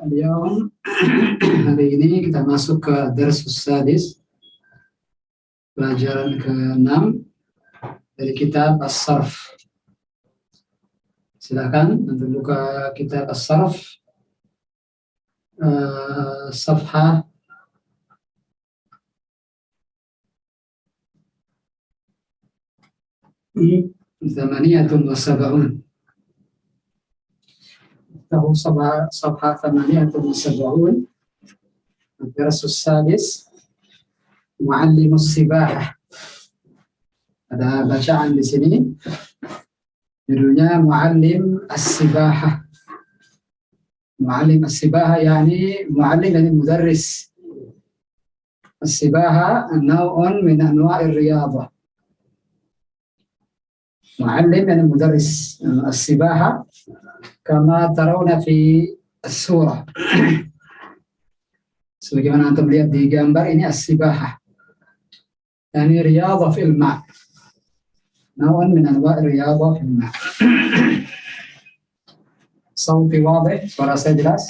اليوم hari ini kita masuk ke Darsus Sadis, pelajaran ke-6 dari kitab As-Sarf. Silakan untuk buka kitab As-Sarf, safhah 78. Tahu safhah 78, Darsus Sadis, Muallimus Sibahah. Ada bacaan di sini, judulnya Muallim As-Sibahah. Muallim As-Sibahah yani muallim yani mudarris. As-Sibahah naw'un min anwa'ir riyadhah. Muallim yani mudarris. As-Sibahah kama tarawna fi as-surah. Sebagaimana antum lihat di gambar ini as-sibahah. Yani riyadhah fil ma'. Naw'an min anwa' riyadhah fil ma'. Sauti wadih, suara saya jelas?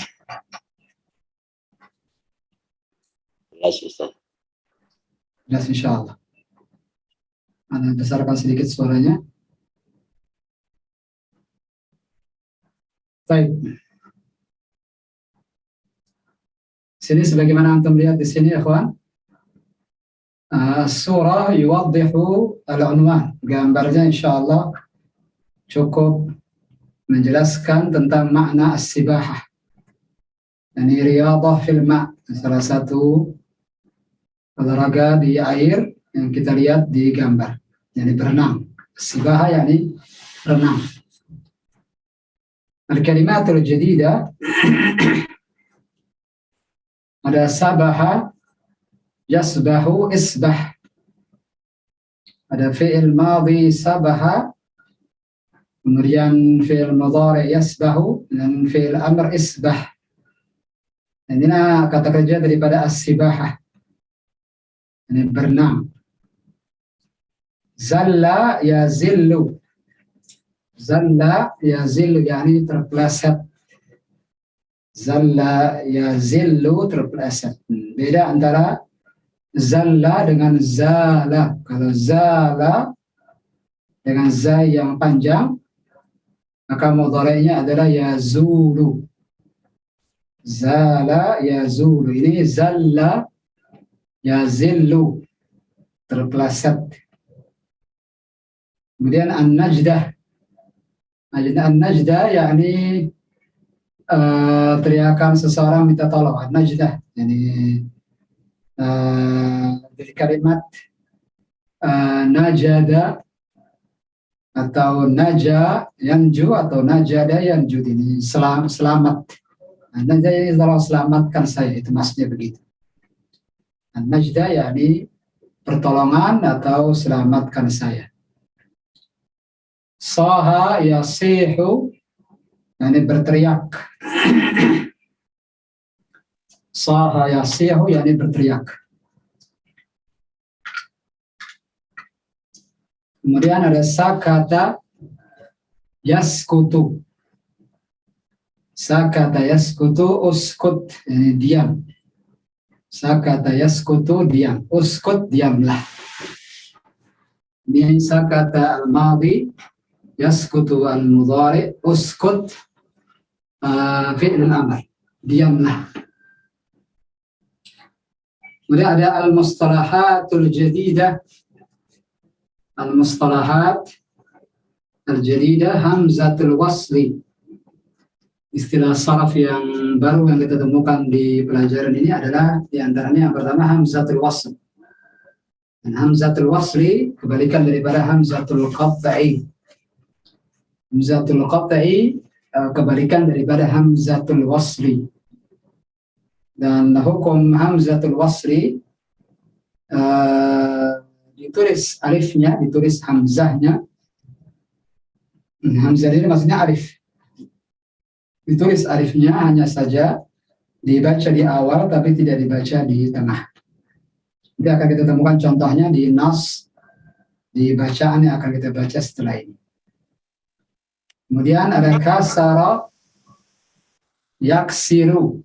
Jelas, Ustaz. Jelas insyaallah. Anda besarkan sedikit suaranya. Baik. Sini sebagaimana antum lihat di sini, ikhwan. Surah yuwaddihu al-unwan. Gambarnya insyaallah cukup menjelaskan tentang makna as-sibahah. Yani riyadhah fil ma', salah satu olahraga di air yang kita lihat di gambar. Yani berenang. As-sibahah yani berenang. Al-kalimatul jadidah ada sabaha, yasbahu, isbah. Ada fi'il madhi sabaha, kemudian fi'il mudhari yasbahu, dan fi'il amr isbah. Dan ini kata kerja daripada as-sibahah. Ini berenang. Zalla yazillu. Zalla yazillu yani terpeleset. Zalla yazillu terpeleset. Beda antara zalla dengan zala. Kalau zala dengan za yang panjang, maka mudhari'nya adalah yazulu. Zala yazulu. Ini zalla yazillu terpeleset. Kemudian an-najdah. An-najdah yakni teriakan seseorang minta tolong. An-najdah yani dari kalimat najada atau naja yanju atau najada yanju, ini selamat. Najda ini tolong selamatkan saya, itu maksudnya begitu. An-najda yakni pertolongan atau selamatkan saya. Saha yasihu yani berteriak. Saha yasihu yani berteriak. Kemudian ada sakata yaskutu. Sakata yaskutu, uskut yani diam. Sakata yaskutu diam. Uskut diamlah. Ini sakata al-madhi, yaskutu al-mudhari, uskut fi'l al-amr, diamlah. Kemudian ada al-mustalahatul jadidah. Al-mustalahat al-jadidah, hamzatul wasli. Istilah saraf yang baru yang kita temukan di pelajaran ini adalah diantaranya yang pertama hamzatul wasl. Dan hamzatul wasli kebalikan daripada hamzatul qat'i. Hamzatul qat'i kebalikan daripada hamzatul wasli. Dan hukum hamzatul wasli ditulis alifnya, ditulis hamzahnya. Hamzah ini maksudnya alif. Ditulis alifnya hanya saja dibaca di awal tapi tidak dibaca di tengah. Nanti akan kita temukan contohnya di nas, di bacaan yang akan kita baca setelah ini. Kemudian ada kasara yaksiru.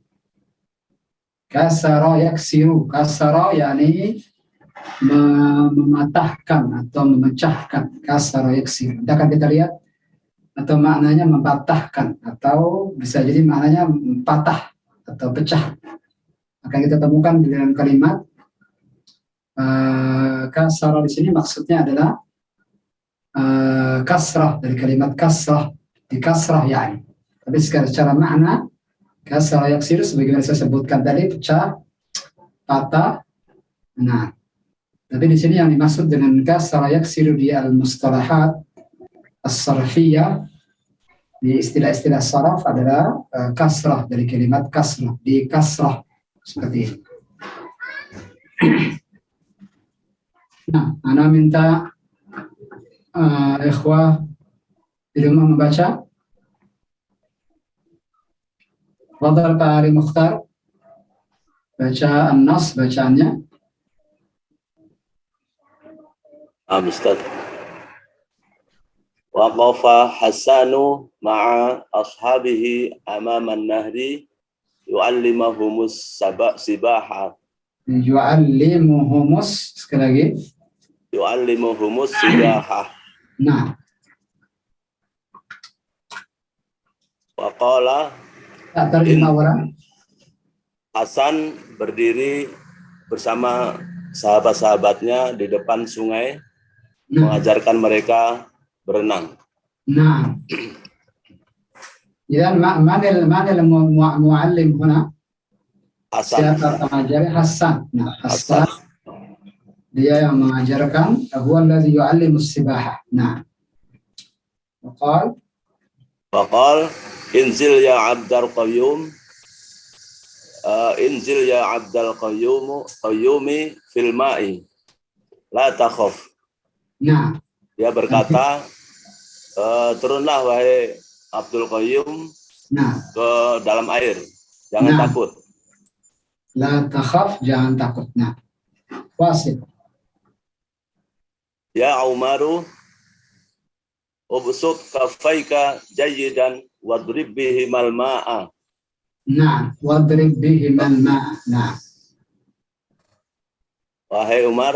Kasara yaksiru. Kasara yakni mematahkan atau memecahkan. Kasara yaksiru. Kita akan kita lihat atau maknanya mematahkan atau bisa jadi maknanya patah atau pecah. Akan kita temukan di dalam kalimat kasara di sini maksudnya adalah kasrah, dari kalimat kasrah, di kasrah yani. Tapi secara makna kasrah yaksir sebagaimana saya sebutkan tadi, pecah, patah. Nah, tapi di sini yang dimaksud dengan kasrah yaksir di al-mustalahat as-sarfiyah, di istilah-istilah saraf adalah kasrah, dari kalimat kasrah, di kasrah seperti ini. Nah, Ana minta ikhwah di rumah membaca. Fadhal Pak Ali Mukhtar, baca An-Nas bacaannya. Ustaz. Waqafa Hasanu ma'a ashabihi amaman nahri yu'allimahumus sibaha. Yu'allimuhumus, sekali lagi. Yu'allimuhumus sibaha. Nah. Waqala Hasan berdiri bersama sahabat-sahabatnya di depan sungai, mengajarkan mereka berenang. Nah, ya, mana muallim huna? Hasan. Siapa pengajar? Hasan. Nah, Hasan dia yang mengajarkan. Huwa alladhi yu'allimus sibaha. Nah, waqal inzil ya Abdul Qayyum, inzil ya Abdul Qayyumi fil ma'i la takhaf. Nah, dia berkata, turunlah wahai Abdul Qayyum ke dalam air, jangan takut. La takhaf, jangan takut. Nah, wasil. Ya Umaru, ubsut kafaika jayidan wadrib bihimal ma'a. Nah, wadrib bihimal ma'a. Nah, wahai Umar,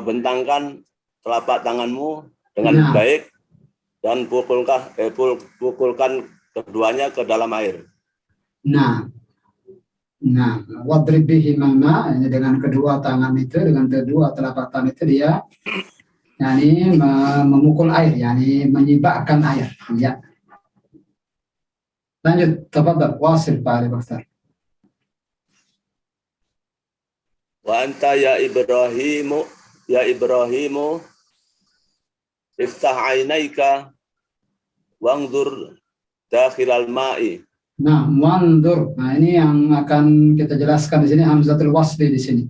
bentangkan telapak tanganmu dengan baik dan pukulkan keduanya ke dalam air. Nah, wadrib bihimal ma'a, dengan kedua tangan itu, dengan kedua telapak tangan itu dia yani memukul air, yani menyibakkan air. Ya. Lanjut, tafadhal, wasil Pak Ali Mukhtar. Wa anta ya Ibrahimu iftah ainaika wangdur dakhilal ma'i. Nah, wandur. Nah, ini yang akan kita jelaskan di sini, hamzatul wasli di sini.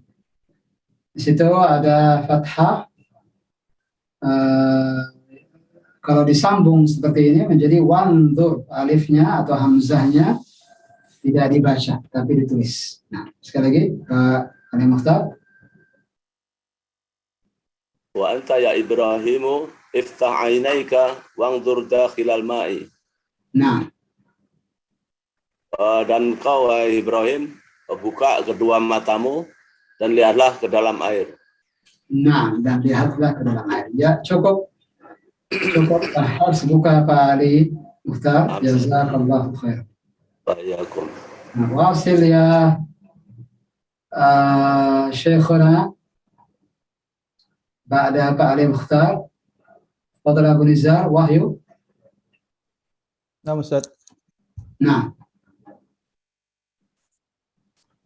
Di situ ada fathah. Kalau disambung seperti ini menjadi wandur, alifnya atau hamzahnya tidak dibaca tapi ditulis. Nah, sekali lagi Pak Ali Mukhtar. Wa anta ya Ibrahimu iftah ainaika wandur dakhilal ma'i. Nah, dan kau wahai Ibrahim, buka kedua matamu dan lihatlah ke dalam air. Nah, dan lihatlah ke dalam air. Ya, cukup harus buka Pak Ali Mukhtar. Jazakallahu khair. Bayakum. Nah, wasil ya Syekhuna ba'da Pak Ali Mukhtar. Fadhal Abu Nizar, Wahyu. Nah, Ustaz. Nah.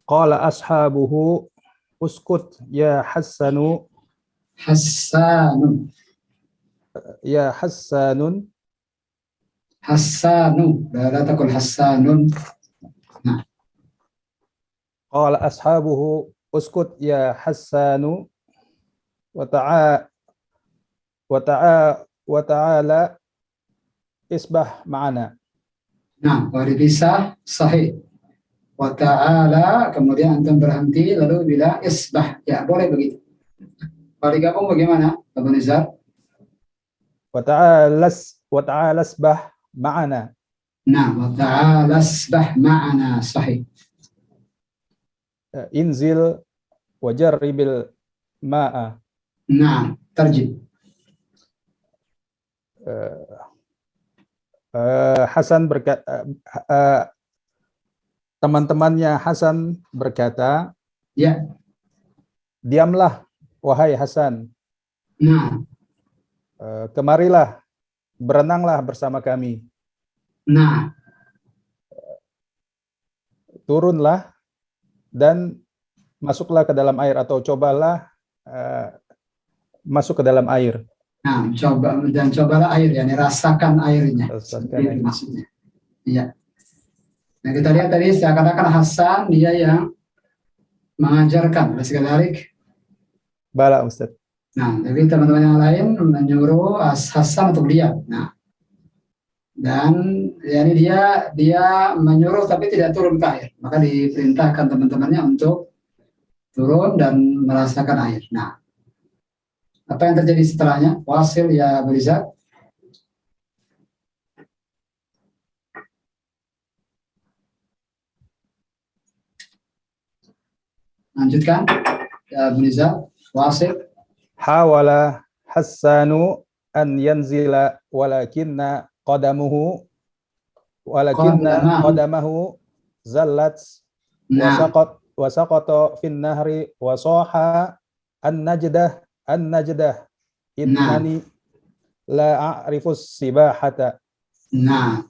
Qala ashabuhu uskut ya Hassanu. Hassanun. Ya Hassanun. Hassanu. La taqul Hassanun. Nah. Qala ashabuhu uskut ya Hassanu wa ta'ala isbah ma'ana. Nah, kalau bisa sahih. Wa ta'ala, kemudian antum berhenti lalu bila isbah. Ya, boleh begitu. Kalau digabung bagaimana, Abu Nizar? Wa ta'ala isbah ma'ana. Nah, wa ta'ala asbah ma'ana sahih. Inzil wajarribil ma'a. Nah, terjib. Hasan berkata, teman-temannya Hasan berkata, Ya. diamlah wahai Hasan, Nah, kemarilah, berenanglah bersama kami, nah, turunlah dan masuklah ke dalam air, atau cobalah masuk ke dalam air. nah, cobalah air, ya, rasakan airnya. Rasakan Itu air. maksudnya. Iya. Nah, kita lihat tadi seakan-akan Hasan dia yang mengajarkan, sekali. Bala Ustaz. Nah, tapi teman-teman yang lain menyuruh Hasan untuk diam. Nah, dan yani dia menyuruh tapi tidak turun ke air. Maka diperintahkan teman-temannya untuk turun dan merasakan air. Nah, apa yang terjadi setelahnya? Wasil ya Berizat. Lanjutkan ya Berizat. Wasil. Hawala Hassanu an yanzila walakinna qadamahu zallat Nah, wasaqata fin nahri wasaha an-najdah innani la a'rifus sibahata. nah,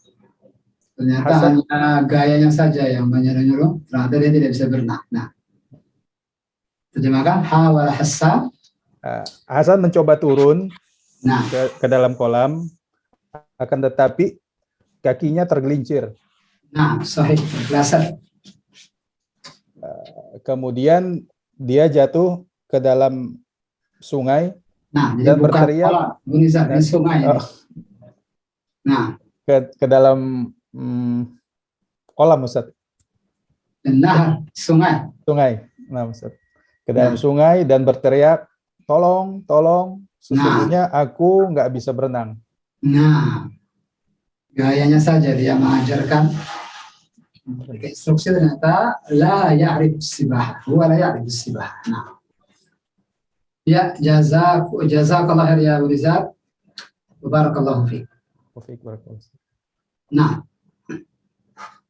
ternyata Hasan hanya gayanya saja yang menyuruh-nyuruh, ternyata dia tidak bisa berenang. Nah, terjemahkan hawal Hasan mencoba turun nah, ke dalam kolam, akan tetapi kakinya tergelincir. nah, sahih, terpeleset. Kemudian dia jatuh ke dalam sungai Nah, jadi dan bukan berteriak kolam, ini sungai. Nah, ke dalam kolam, Ustaz. nahar, sungai. Sungai. Nah, Ustaz. Ke dalam sungai dan berteriak, tolong, tolong, sesungguhnya aku nggak bisa berenang. Nah, gayanya saja dia mengajarkan. Instruksi ternyata la ya'rif sibah, huwa la ya'rif sibah. Nah, ya jazakallah khair ya Rizal. Barakallahu fiik. Nah,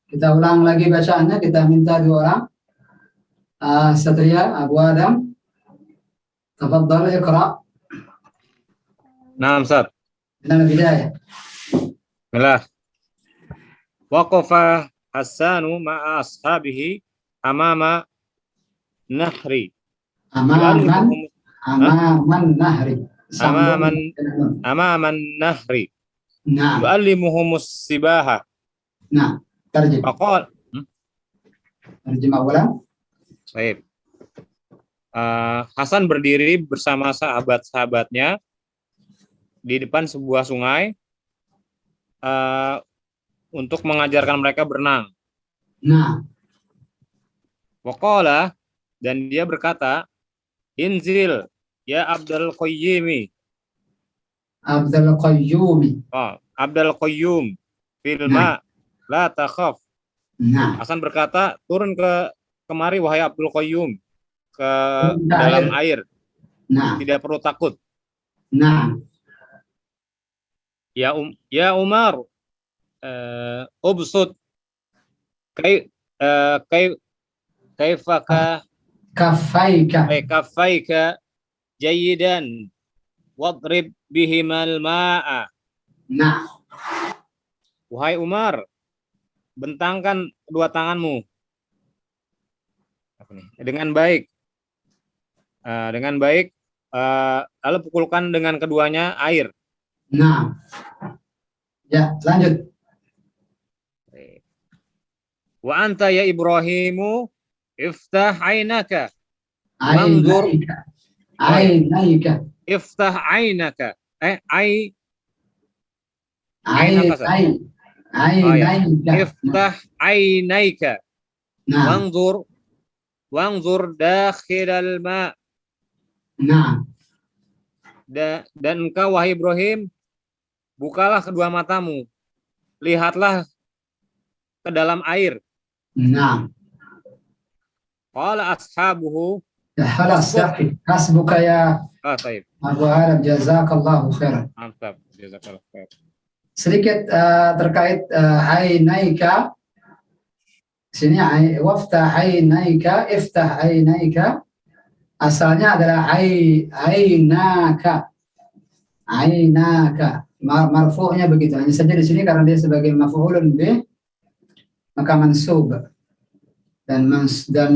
kita ulang lagi bacaannya. Kita minta dua orang. Satria, Abu Adam. Tafadhal iqra. Nah, Ustaz. Dengan bidayah. Bismillah. Waqafa Hassanu ma'a ashabihi amama nahri. Amaman nahri. Amaman nahri. Nah. Yu'allimuhumus sibaha. Nah, terjemah. Faqal. Terjemah ulang. Baik. Hasan berdiri bersama sahabat-sahabatnya di depan sebuah sungai untuk mengajarkan mereka berenang. Nah. Waqala, dan dia berkata, Inzil ya Abdul Qayyimi. Abdul Qayyumi. Oh, Abdul Qayyum filma la takhaf. Nah. Hasan berkata, turun kemari wahai Abdul Qayyum, ke dalam air. Nah. Tidak perlu takut. Nah. Ya Umar, ubsud kafaika jayidan wadrib bihimal ma'a. Nah. Wahai Umar, bentangkan kedua tanganmu dengan baik. Lalu pukulkan dengan keduanya air. Nah. Ya, lanjut. Wa anta ya Ibrahimu iftah ainaka. Ainaika. Iftah ainaka. Iftah ainaika. Nah. Wangzur dakhilal ma. Nah. Dan engkau wahai Ibrahim, bukalah kedua matamu. Lihatlah ke dalam air. Nah, Qala ashabuhu. ya halas yakfi. Hasbuka ya Taib. Abu Arab, jazakallahu khairan. Mantap. Jazakallah khair. Sedikit terkait ainaika. Sini waftah ainaika, iftah ainaika. Asalnya adalah ainaka. Ainaka. Marfu'nya begitu. Hanya saja di sini karena dia sebagai maf'ulun bih, maka mansub. Dan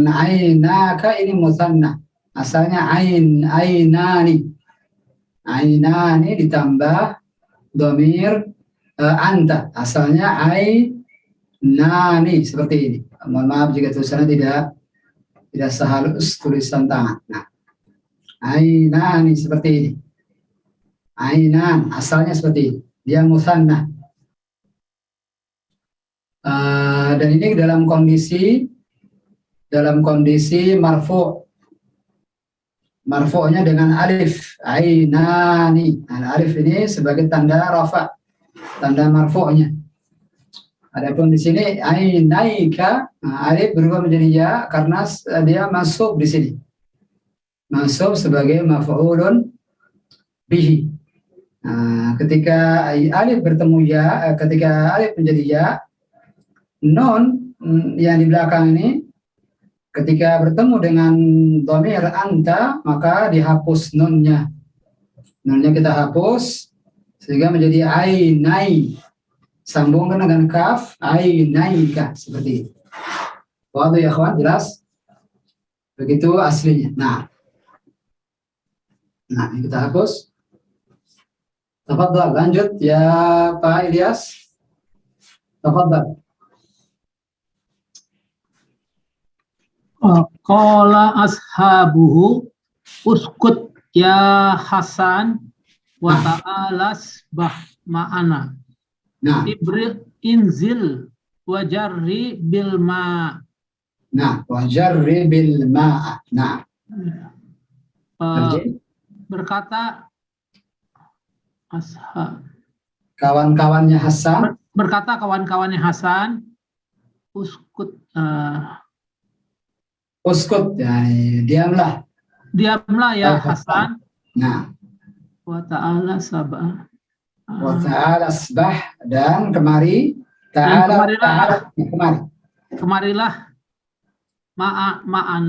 ainaka ini mutsanna. Asalnya ainani. Ainani ditambah dhamir anta. Asalnya ainani seperti ini. Mohon maaf jika tulisannya tidak sehalus tulisan tangan. Nah, ainani seperti ini. Ainan asalnya seperti ini. Dia mutsanna. Dan ini dalam kondisi marfu'. Marfu'nya dengan alif, ainani. Nah, alif ini sebagai tanda rafa, tanda marfu'nya. Adapun di sini ainaika, alif berubah menjadi ya karena dia masuk di sini. Masuk sebagai maf'ulun bihi. Nah, ketika alif bertemu ya, ketika alif menjadi ya, nun yang di belakang ini ketika bertemu dengan dhamir anta, maka dihapus nunnya. Nunnya kita hapus sehingga menjadi ainai. Sambungkan dengan kaf, ainaika seperti itu. Waduh ya kawan, jelas? Begitu aslinya. Nah, ini kita hapus. Tafadhal, lanjut ya Pak Ilyas. Tafadhal. Qala ashabuhu uskut ya Hasan wa ta'alas bah ma'ana. Nah, Inzil wa jarri bil ma. Nah, wajarri bil ma'a. Nah, berkata kawan-kawannya Hasan. Berkata kawan-kawannya Hasan, uskut. Uskut, ya, diamlah. Diamlah ya Hasan. Nah, Wa ta'ala sabah. wa ta'ala asbah, dan kemari. Kemarilah ma'an.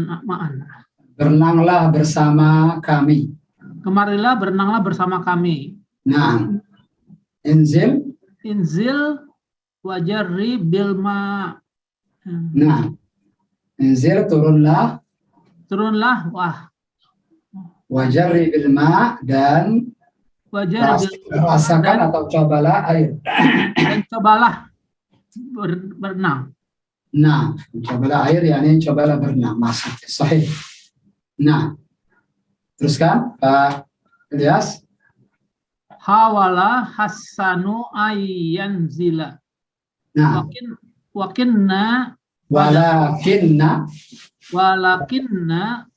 Berenanglah bersama kami. Kemarilah berenanglah bersama kami. Nah, inzil wajarri bil ma. Nah, inzil turunlah. Wah. Wajarri bil ma, dan rasakan atau cobalah air. Dan cobalah berenang. Nah, cobalah air, yakni cobalah berenang. Masuk sahih. Nah, teruskan Pak Ilyas. Hawala Hasanu ayyanzila. Nah, walakinna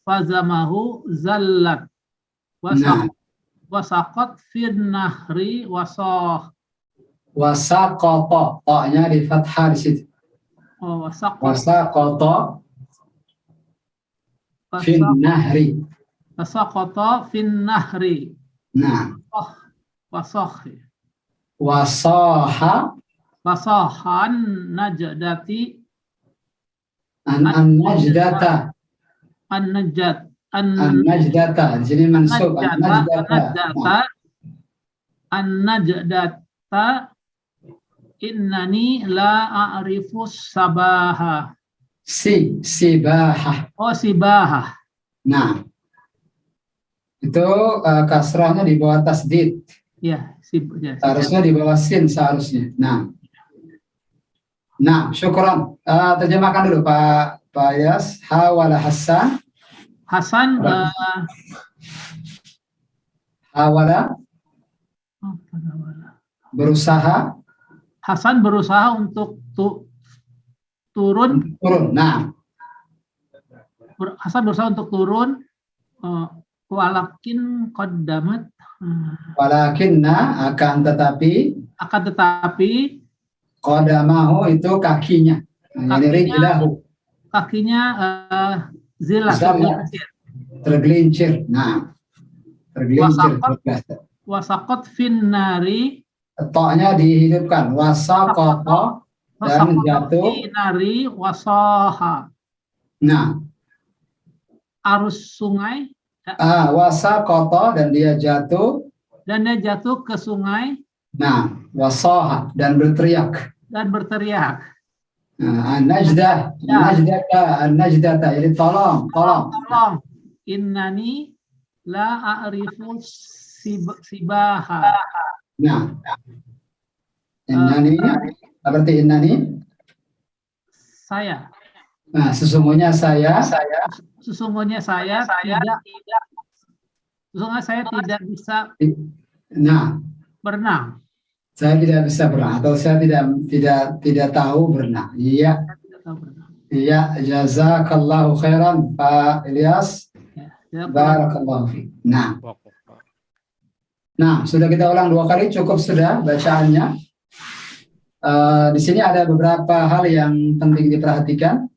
fazamahu zallat wasaqat fin nahri wasaqata, ta-nya di fathah di situ. Wasaqata fin nahri. Wasaqata fin nahri. Nah, wasahan najdati an-najdata. An-najdata di sini mansub. An-najdata innani la a'rifus sabaha. Sibahah. Oh, sibahah. Nah, itu kasrahnya di bawah tasdid. Ya, harusnya di bawah sin seharusnya. Nah, syukran. Terjemahkan dulu Pak Ilyas. Hawala Hasan. Hawala. Berusaha. Hasan berusaha untuk turun. Nah. Hasan berusaha untuk turun. Walakin qaddamat. Walakinna, akan tetapi Qadamahu itu kakinya. Nah, ini rijlahu. Kakinya zillah, Zillah. Tergelincir. Nah, tergelincir. Wasaqat fin nari. Toknya dihidupkan. Wasaqata dan jatuh. Fin nari wasaha. Nah, Arus sungai. wasaqata dan dia jatuh. Dan dia jatuh ke sungai. Nah, wasaha dan berteriak. An-najdah, an-najdata, jadi tolong. Innani la a'rifu sibaha. Nah, innani, berarti innani? Saya. Nah, sesungguhnya saya tidak bisa berenang. Saya tidak bisa berenang atau saya tidak tahu berenang. Iya. Iya, jazakallahu khairan Pak Ilyas. Barakallahu fiik. Nah, sudah kita ulang 2 kali, cukup sudah bacaannya. Di sini ada beberapa hal yang penting diperhatikan.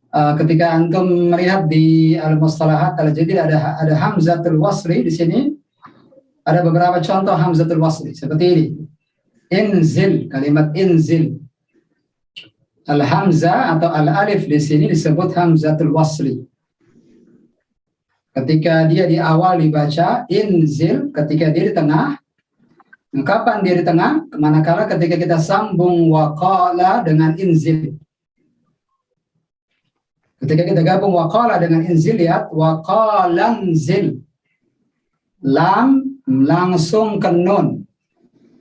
Ketika antum melihat di al-mustalahat al-jadid ada hamzatul wasli di sini. Ada beberapa contoh hamzatul wasli seperti ini. Inzil, kalimat inzil. Al-hamzah atau al-alif di sini disebut hamzatul wasli. Ketika dia di awal dibaca inzil, ketika dia di tengah. Kapan dia di tengah? Manakala ketika kita sambung waqala dengan inzil. Ketika kita gabung waqala dengan inzil, lihat waqalanzil. Lam langsung ke nun.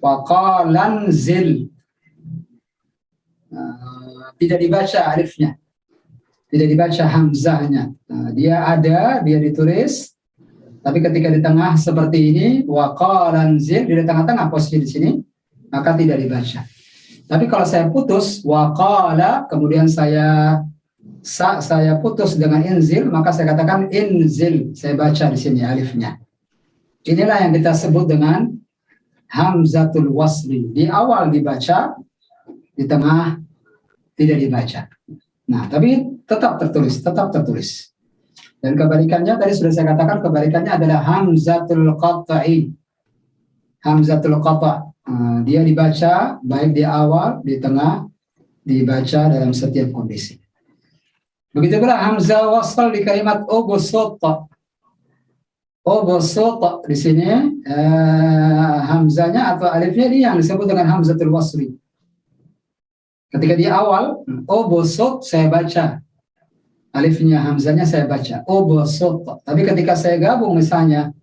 Waqalanzil. Tidak dibaca alifnya. Tidak dibaca hamzahnya. Dia ditulis. Tapi ketika di tengah seperti ini, waqalanzil, di tengah-tengah posisi di sini, maka tidak dibaca. Tapi kalau saya putus, waqala, kemudian saya putus dengan inzil, maka saya katakan inzil. Saya baca di sini alifnya. Inilah yang kita sebut dengan hamzatul wasli. Di awal dibaca, di tengah tidak dibaca. Nah, tapi tetap tertulis. Dan kebalikannya tadi sudah saya katakan, kebalikannya adalah hamzatul qat'i. Hamzatul qata'. Dia dibaca baik di awal, di tengah, dibaca dalam setiap kondisi. Begitu pula hamzah wasl di kalimat ubusut. Ubusut di sini hamzanya atau alifnya ini yang disebut dengan hamzatul wasli. Ketika di awal ubusut saya baca alifnya, hamzanya saya baca ubusut. Tapi ketika saya gabung misalnya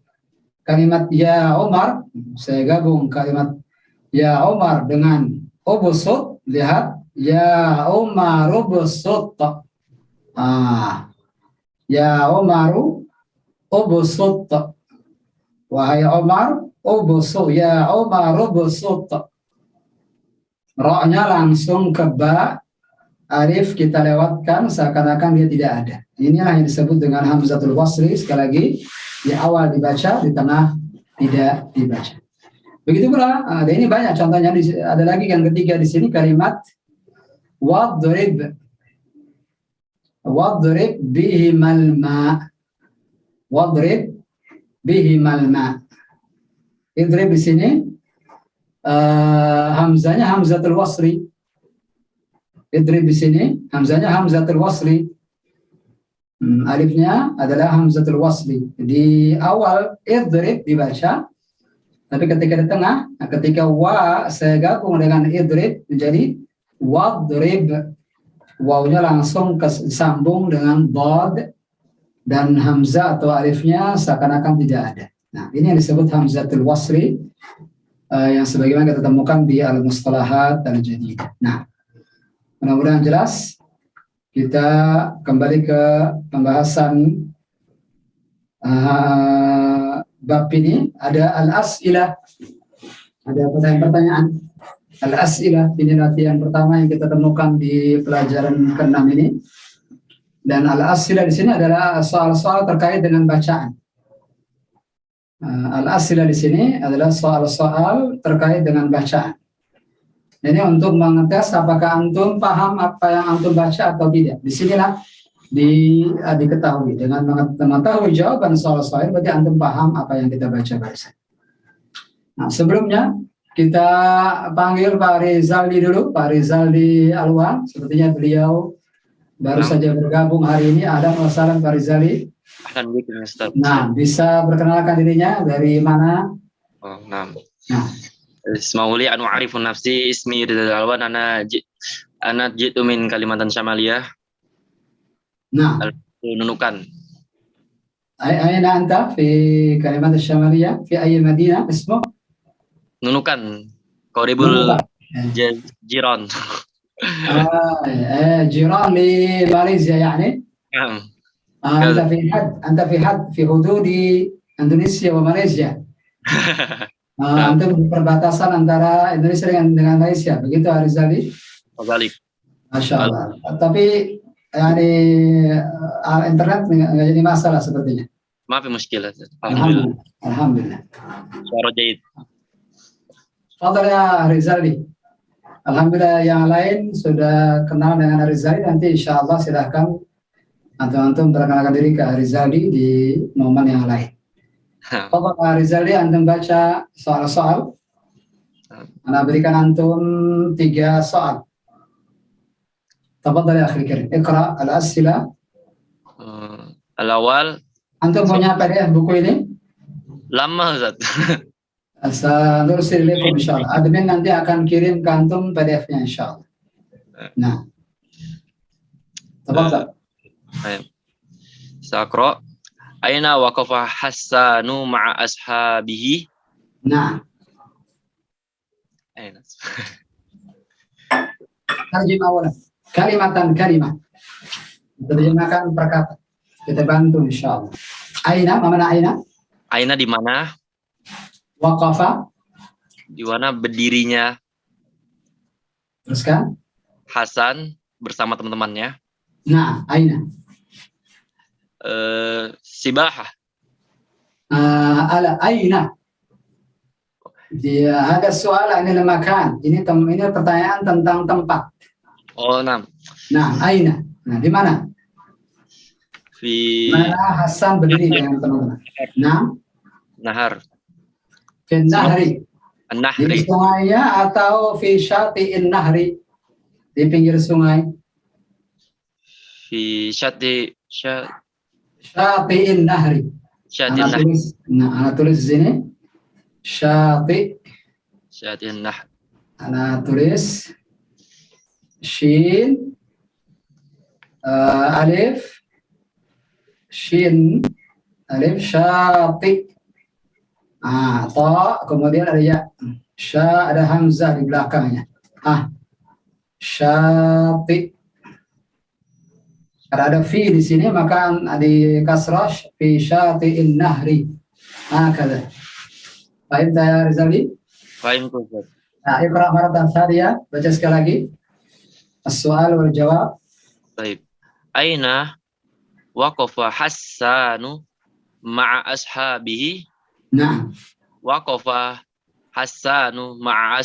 kalimat ya Umar, saya gabung kalimat ya Umar dengan ubusut, lihat ya Umar ubusut. Ya Umaru ubusut. Wahai Umar ubusut. Ya Umar ubusut. Ra-nya langsung ke ba, alif kita lewatkan seakan-akan dia tidak ada. Inilah yang disebut dengan hamzatul wasli. Sekali lagi, di awal dibaca, di tengah tidak dibaca. Begitu pula, ada ini banyak contohnya. Ada lagi yang ketiga di sini kalimat wadrib. Wadrib bihimal ma. Wadrib bihimal ma. Idrib di sini hamzanya hamzatul wasli. Idrib di sini hamzanya hamzatul wasli. Alifnya adalah hamzatul wasli. Di awal idrib dibaca, tapi ketika di tengah, ketika wa saya gabung dengan idrib menjadi wadrib. Wawnya langsung sambung dengan dad, dan hamzah atau alifnya seakan-akan tidak ada. Nah, ini yang disebut hamzatul wasli yang sebagaimana kita temukan di al-mustalahat al-jadid. Nah, mudah-mudahan jelas. Kita kembali ke pembahasan bab ini. Ada al-as'ilah, ada pertanyaan-pertanyaan. Al-as'ilah, ini latihan pertama yang kita temukan di pelajaran ke-6 ini. Dan al-as'ilah di sini adalah soal-soal terkait dengan bacaan. Al-as'ilah di sini adalah soal-soal terkait dengan bacaan. Ini untuk mengetes apakah antum paham apa yang antum baca atau tidak. Disinilah diketahui. Dengan mengetahui jawaban soal-soal, berarti antum paham apa yang kita baca barusan. Nah, sebelumnya kita panggil Pak Rizaldi dulu, Pak Rizaldi Alwan. Sepertinya beliau baru saja bergabung hari ini. Ahlan wa sahlan Pak Rizaldi. Ahlan bikum Ustaz. Nah, bisa perkenalkan dirinya dari mana? Oh, nah. Nah, Ismauli anu arifun nafsi ismi Rizal Alwan ana jitu min Kalimantan Syamaliyah. nah. Nunukan. Aina anta fi Kalimantan Syamaliyah fi ayyi madinah ismu? Nunukan. Qoribul Jiran. جيران لماليزيا يعني. أنت في حدود إندونيسيا وماليزيا. Antum di perbatasan antara Indonesia dengan Malaysia, begitu Arizali? Balik. Masya Allah. Tapi yani internet nggak jadi masalah sepertinya. Maaf muskilah. Alhamdulillah. Alhamdulillah. Suara jahit. Fadal ya Rizali. Alhamdulillah yang lain sudah kenal dengan Rizali. Nanti insya Allah silahkan antum perkenalkan diri ke Rizali di momen yang lain. Pak Rizali, antum baca soal-soal. Ana berikan antum 3 soal. Tafadhal ya akhi karim. Iqra al-as'ila. Al-awal. Antum punya PDF buku ini? Lama Ustaz. Nursil ilaikum insyaallah. Admin nanti akan kirim ke antum PDF-nya insyaallah. Nah. Tafadhal. Baik. Saqra. Aina waqafa Hassanu ma'a ashabihi? Nah. Aina. Tarjim awalan. Kalimah. Terjemahkan perkata. Kita bantu insyaallah. Aina, mana aina? Aina di mana? Waqafa. Di mana berdirinya Teruskan. Hasan bersama teman-temannya? Nah, aina. Sibahah. Ala aina. Dia ada soal ini makan. Ini pertanyaan tentang tempat. Oh, nah. Nah, aina. Nah, di mana? Mana Hasan berdiri dengan teman-teman? Nah, Nahar. Fi nahri. Di Nahri. sungainya atau fi syati'in nahri? Di pinggir sungai. Fi Syati'in nahri. Ana tulis di sini. Syati'in nahr. Ana tulis shin alif shin alif syati. Ta kemudian ada ya. Sya ada hamzah di belakangnya. Syati. Kalau ada fi di sini maka di kasrah fi syati'in nahri. Kada. Baik ya Rizali? Fahim Ustaz. Nah, iqra maratan tsaniyah, baca sekali lagi. As-su'al wal jawab. Baik. Aina waqafa Hassanu ma'a ashabihi? Nah, Waqafa Hassanu ma'a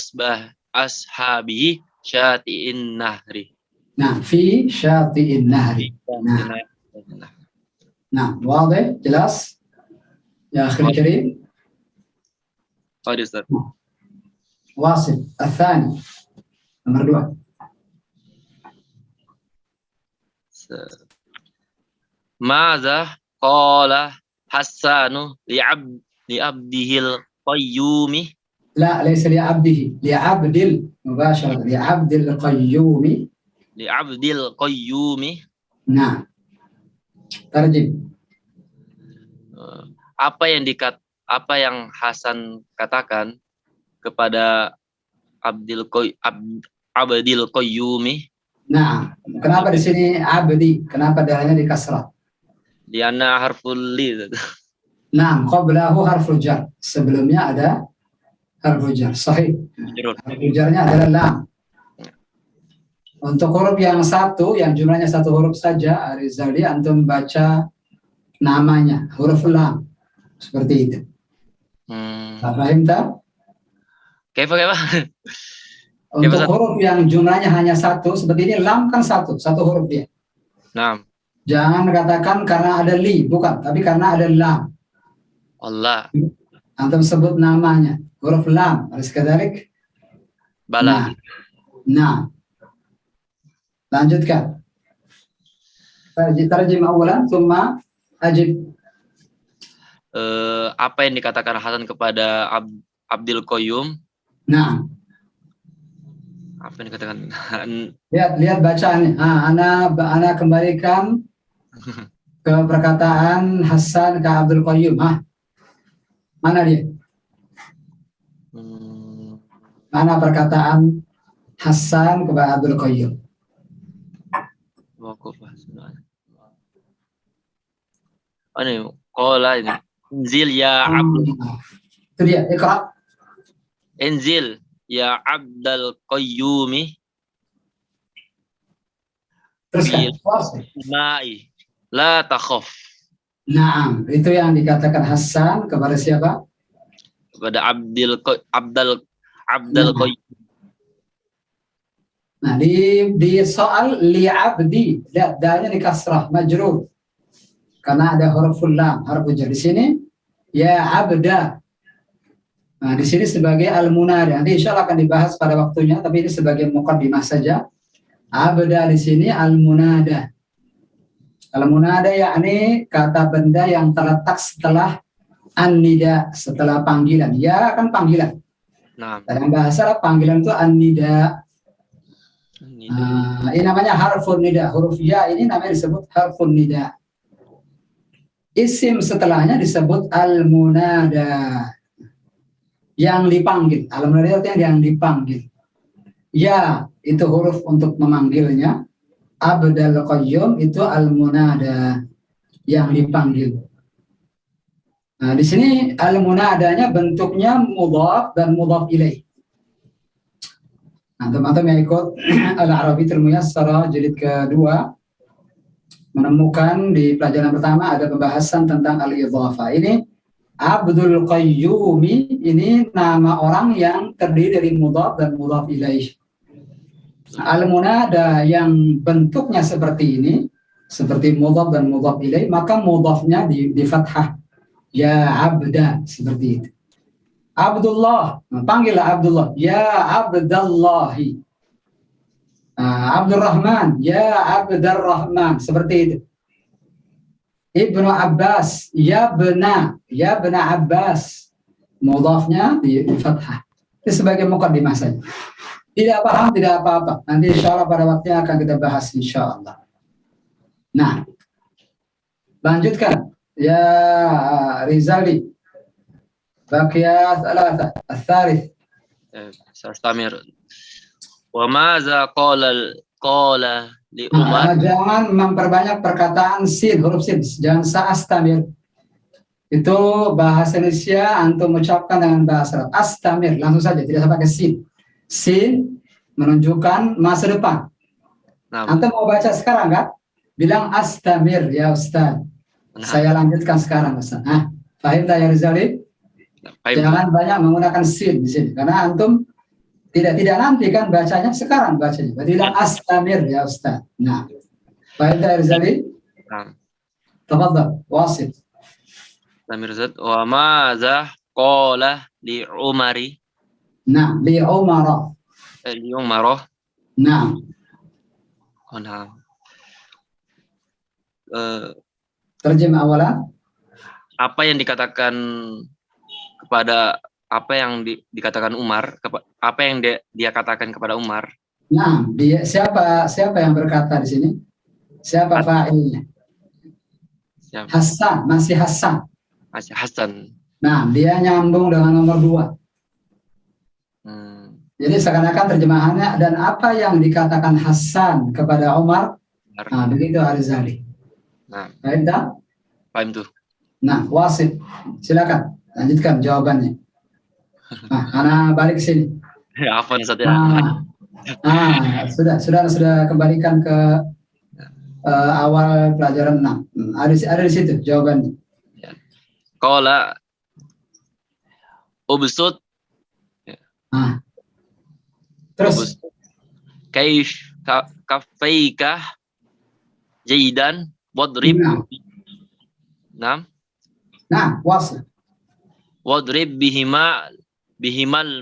ashabihi syati'in nahri. nah, fi syati'in nahri. Nah, wadih, jelas? Ya akhir karim. Ustaz. Wasil, al-thani. Nomor 2. Maza qala Hassanu li'abdihil qayyumi? La, laysa li'abdihi, li'abdil mubasharah, li'abdil qayyumi. Li'abdil qayyumi. Nah, tarjim. Apa yang Hasan katakan kepada Abdil Qayyumi? Nah, kenapa di sini abdi? Kenapa dalanya di kasrah? Lianna harful li. Nah, qablahu harful jar. Sebelumnya ada harful jar. Sahih. Harful jarnya adalah lam. Untuk huruf yang satu, yang jumlahnya 1 huruf saja, Rizali, antum baca namanya, huruf lam. Seperti itu. Paham tak? Kaifa? Untuk Ustaz? huruf yang jumlahnya hanya satu, seperti ini lam kan satu huruf dia. Naam. Jangan katakan karena ada li, bukan, tapi karena ada lam. Allah. Antum sebut namanya, huruf lam, harus kedalik. Bala. Nah, lanjutkan. Tarjim awalan, thumma ajib. Apa yang dikatakan Hasan kepada Abdul Qayyum? Nah, Apa yang dikatakan? lihat bacaannya. Ana kembalikan ke perkataan Hasan ke Abdul Qayyum. Mana dia? Mana perkataan Hasan kepada Abdul Qayyum? Oh ini, qala ini. Inzil ya Abdul. Itu dia, Iqra. Inzil ya Abdul Qayyumi. Teruskan. Ma'i la takhaf. Nah, itu yang dikatakan Hasan kepada siapa? Kepada Abdul Qayyum. Nah, di soal li'abdi, lihat dalnya di kasrah, majrur. Karena ada huruful lam, harfu jar. Di sini ya abda. Nah, di sini sebagai al-munada. Nanti insya Allah akan dibahas pada waktunya, tapi ini sebagai muqaddimah saja. Abda di sini al-munada. Al-munada yakni kata benda yang terletak setelah an-nida, setelah panggilan. Ya kan panggilan. Nah, Dalam bahasa Arab panggilan itu an-nida. Ini namanya harfun nida. Huruf ya ini namanya disebut harfun nida. Isim setelahnya disebut al-munada. Yang dipanggil. Al-munada itu yang dipanggil. Ya, itu huruf untuk memanggilnya. Abdul Qayyum itu al-munada. Yang dipanggil. Nah, di sini al-munadanya bentuknya mudhaf dan mudhaf ilaih. Antum-antum yang ikut Al-Arabiyatul Muyassarah jilid kedua menemukan di pelajaran pertama ada pembahasan tentang al-idhafah. Ini Abdul Qayyumi, ini nama orang yang terdiri dari mudhaf dan mudhaf ilaih. Al-munada yang bentuknya seperti ini, seperti mudhaf dan mudhaf ilaih, maka mudhafnya di fathah. Ya abda, seperti itu. Abdullah, panggillah Abdullah. Ya Abdallahi. Abdurrahman, ya Abdurrahman, seperti itu. Ibnu Abbas, ya bena Abbas. Mudhafnya di fathah. Itu sebagai muqaddimah saja. Tidak paham, tidak apa-apa. Nanti insya Allah pada waktunya akan kita bahas insya Allah. Nah, lanjutkan. Ya Rizali. Baqiya thalatha. Al-thalith. Sartamir. Wa maza qala li Umar. Jangan memperbanyak perkataan sin, huruf sin. Jangan sa'astamir. Itu bahasa Indonesia antum mengucapkan dengan bahasa Arab. Astamir, langsung saja, tidak pakai sin. Sin menunjukkan masa depan. Nah. Antum mau baca sekarang kan? Bilang astamir ya Ustaz. Nah. Saya lanjutkan sekarang Ustaz. Fahim tak ya Rizali? Jangan banyak menggunakan sin di sini karena antum tidak nanti kan bacanya sekarang bacanya. Berarti bilang astamir ya Ustaz. Nah, fahim tak ya Rizali? Nah. Tafadhal, wasit. Astamir Zat. Wa maza qala li Umari. Nah, li Umara. Li Umara. Nah. Oh, nah. Terjemah awalan. Apa yang dikatakan kepada apa yang dikatakan Umar, apa yang dia katakan kepada Umar? Nah, dia siapa yang berkata di sini? Siapa fa'ilnya? Hasan, masih Hasan. Masih Hasan. Nah, dia nyambung dengan nomor 2. Jadi seakan-akan terjemahannya dan apa yang dikatakan Hasan kepada Umar. Nah, begitu Arizali. Nah, paham tak? Paham tuh. Nah, wasit, silakan lanjutkan jawabannya. Nah, Ana balik ke sini. Ya, apa nih Satya? Sudah kembalikan ke awal pelajaran 6. Ada di situ jawabannya. Qala ubsut. Bagus. Terus kafaika jaidan wadrib. nah, Nam. wasl. Wadrib bihimal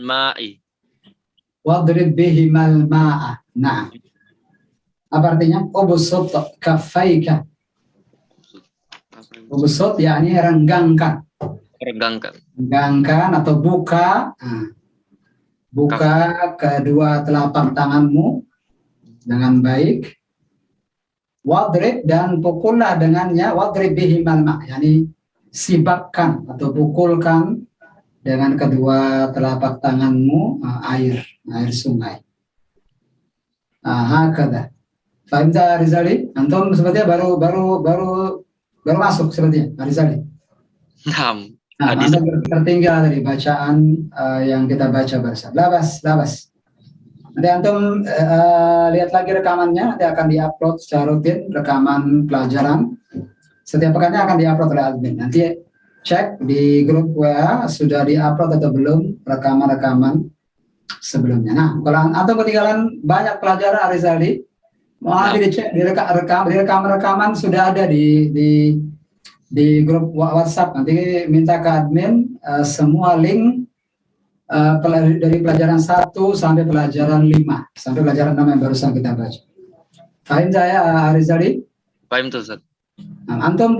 ma'i. Wadrib bihimal ma'a. Nah. Apa artinya? Ubsut kaffaika. Ubsut yakni renggangkan. Renggangkan atau buka. Nah, buka kedua telapak tanganmu dengan baik. Wadrib dan pukullah dengannya. Wadrib bihimal ma'. Yani sibakkan atau pukulkan dengan kedua telapak tanganmu air sungai. Hakada. Fahimta Rizali? Antum sepertinya baru masuk sepertinya Rizali. Nam. Nah, Anda tertinggal dari bacaan yang kita baca bersama. Labas. Nanti antum lihat lagi rekamannya, nanti akan diupload secara rutin rekaman pelajaran. Setiap pekannya akan diupload oleh admin. Nanti cek di grup WA sudah diupload atau belum rekaman-rekaman sebelumnya. Nah, kalau antum ketinggalan banyak pelajaran Arizali, mau dicek di rekaman-rekaman sudah ada di grup WhatsApp. Nanti minta ke admin semua link dari pelajaran 1 sampai pelajaran 5 sampai pelajaran 6 yang barusan kita baca. Paham saya Rizali? Paham tuh, Ustaz. Nah, antum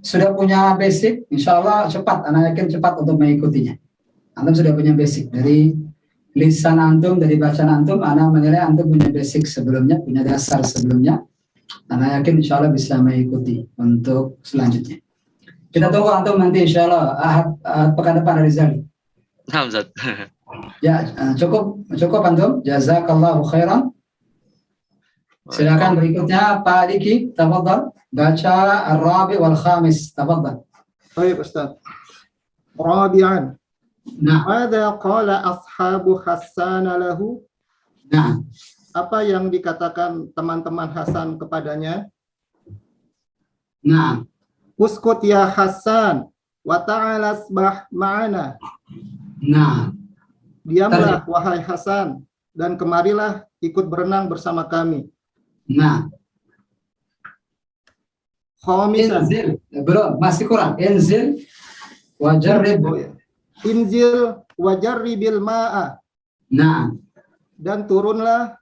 sudah punya basic, insya Allah cepat, anak yakin cepat untuk mengikutinya. Antum sudah punya basic dari lisan antum, dari bacaan antum, anak menilai antum punya basic sebelumnya, punya dasar sebelumnya. Anak yakin insya Allah bisa mengikuti untuk selanjutnya. Kita tunggu antum nanti insya Allah pekan depan Rizali. Nah, Ustaz. Ya, cukup antum. Jazakallahu khairan. Silakan berikutnya Pak Diki, tafadhal baca Ar-Rabi wal Khamis, tafadhal. Baik Ustaz. Rabi'an. Nah, Mada qala ashabu Hassan lahu? nah, Apa yang dikatakan teman-teman Hasan kepadanya? nah, Uskut ya Hasan wa ta'ala asbah ma'ana. nah. Diamlah wahai Hasan dan kemarilah ikut berenang bersama kami. Nah, Khamisan. inzil, belum, masih kurang. Inzil, wajarib. Oh, ya. Inzil wajarribil ma'a. Nah, Dan turunlah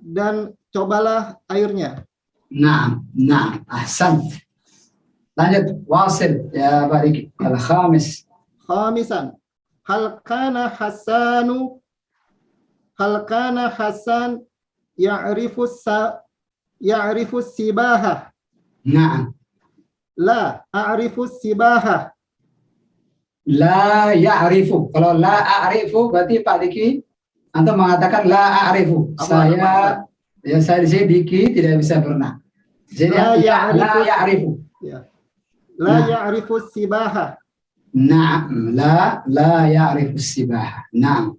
dan cobalah airnya. nah, ahsan. Lanjut, wasil, ya Pak Diki. Al-Khamis. Khamisan. Hal kana Hasan ya'rifu sibaha. Nah, La a'rifu sibaha. la ya'rifu. Kalau la a'rifu berarti Pak Diki antum mengatakan la a'rifu. Saya di sini Diki tidak bisa berenang. Jadi la ya'rifu. Ya. La ya'rifu sibaha. Na'am, la ya'rifu sibaha. Na'am.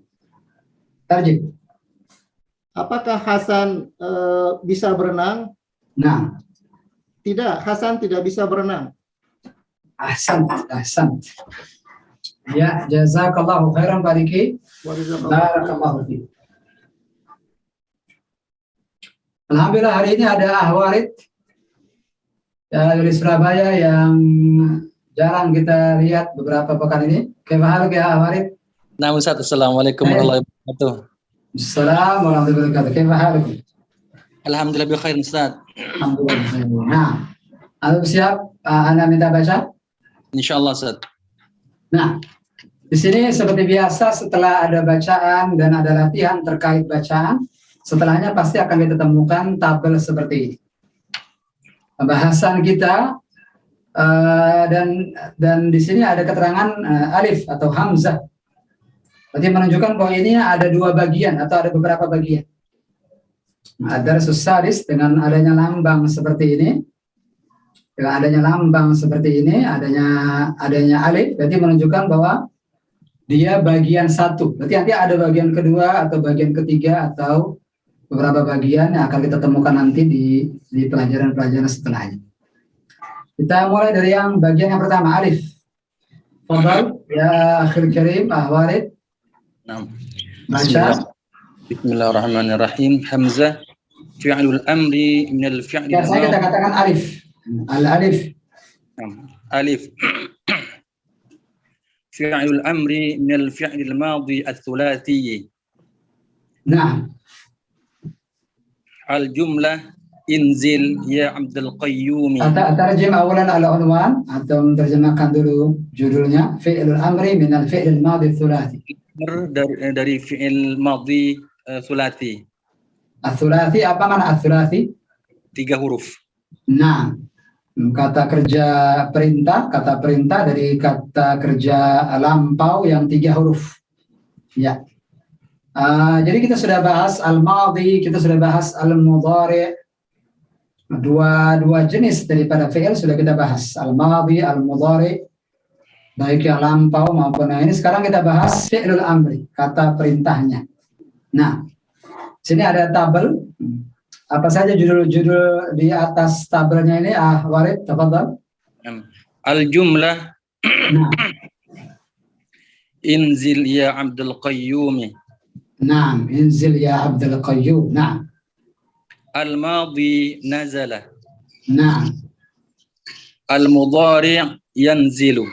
Tarjib. Apakah Hasan bisa berenang? Na'am. Tidak, Hasan tidak bisa berenang. Ahsan. Ya, jazakallahu khairan Pak Diki. Barakallahu fiik. Alhamdulillah hari ini ada ahwarid ya, dari Surabaya yang jarang kita lihat beberapa pekan ini. Kebahal ya ahwarid. Nah, Ustaz, Assalamualaikum warahmatullahi wabarakatuh. Assalamualaikum warahmatullahi wabarakatuh. Kebahal. Alhamdulillah bi khair, Ustaz. Alhamdulillah. Nah, antum siap? Anda minta baca? Insyaallah, Ustaz. Nah, di sini seperti biasa setelah ada bacaan dan ada latihan terkait bacaan, setelahnya pasti akan kita temukan tabel seperti ini. Pembahasan kita dan di sini ada keterangan alif atau hamzah. Berarti menunjukkan bahwa ini ada dua bagian atau ada beberapa bagian. Ada susadis dengan adanya lambang seperti ini. Dengan adanya lambang seperti ini, adanya alif, berarti menunjukkan bahwa dia bagian satu. Berarti nanti ada bagian kedua atau bagian ketiga atau beberapa bagian yang akan kita temukan nanti di pelajaran-pelajaran setelahnya. Kita mulai dari bagian yang pertama, alif. Fadhal ya akhil karim, ahwarid. Nah. Baca. Bismillahirrahmanirrahim. Hamzah fi'lul amri minal fi'lil Biasanya kita katakan alif. Al-alif. alif. Fi'lul amri minal fi'lil madhi ats-tsulathi. Nah, Al-jumlah inzil ya Abdul Qayyum. Tarjim awalan al-unwan atau menerjemahkan dulu judulnya fi'lul amri minal fi'lil madhi ats-tsulathi. Dari fi'il madhi tsulati. Ats-tsulathi apa mana ats-tsulathi? 3 huruf. Nah, kata perintah dari kata kerja lampau yang 3 huruf. Ya. Jadi kita sudah bahas al-madhi, kita sudah bahas al-mudhari. Dua jenis daripada fi'il sudah kita bahas, al-madhi, al-mudhari, baik yang lampau maupun yang ini. Sekarang kita bahas fi'lul amri, kata perintahnya. Nah, sini ada tabel. Apa saja judul-judul di atas tabelnya ini? Warid, tafadhal. Al-jumlah Nah. inzil ya Abdul Qayyum. Nah, inzil ya Abdul Qayyum. Nah. Al-madhi nazala. Nah. Al-mudhari' yanzilu.